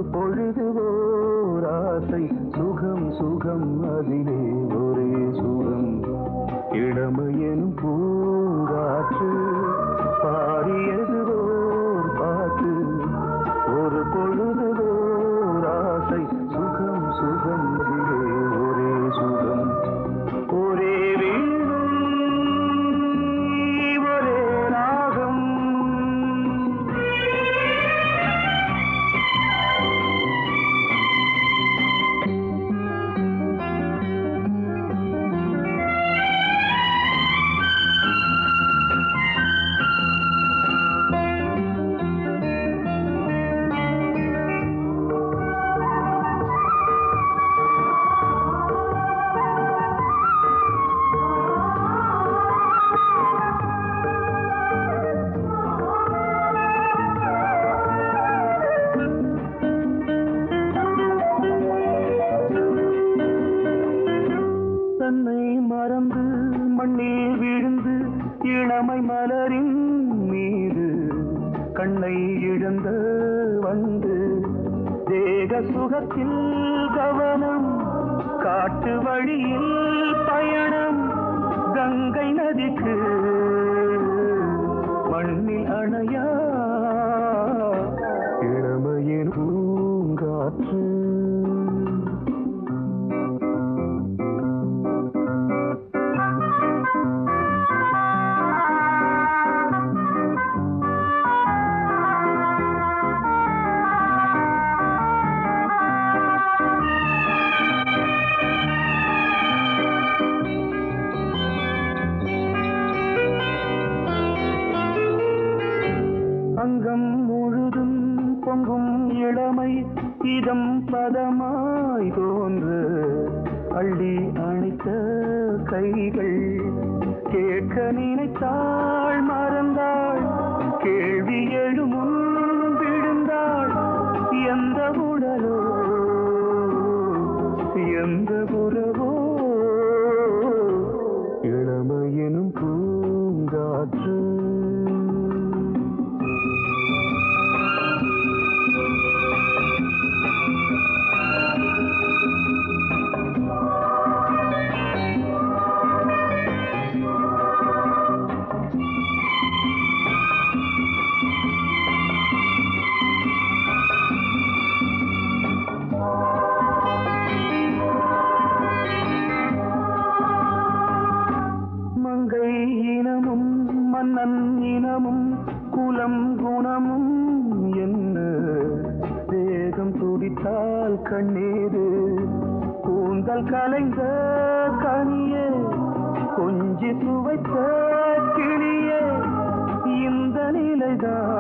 பொழுது ஓர் ஆசை சுகம் சுகம் அதிலே ஒரே சுகம் இளமையெனும் பூங்காற்று பாடியது ஓர் பாட்டு ஒரு பொழுது ஓர் ஆசை சுகம் சுகம் அதிலே ஒரே சுகம் ஒரே மறந்து மண்ணில் விழுந்து இளமை மலரின் மீது கண்ணை இழந்த வந்து தேக சுகத்தில் கவனம் காட்டு வழியில் பயணம் கங்கை நதிக்கு மண்ணில் அணையா இளமையின் பூங்காற்று அங்கம் முழுதும் பொங்கும் இளமை இதம் பதமாய் தோன்று அள்ளி அணைத்த கைகள் கேட்க நினைத்தாள் மறந்தாள் கேள்வி எழுமுன் விழுந்தாள் எந்த உடலோ எந்த உறவோ இளமையெனும் பூங்காற்று மங்கை இனமும் மன்னன் இனமும் குலம் குணமும் என்ன தேகம் துடித்தால் கண்ணீரு கூந்தல் கலைந்த கனியே கொஞ்சி துவைத்த கிளியே இந்த நிலைதான்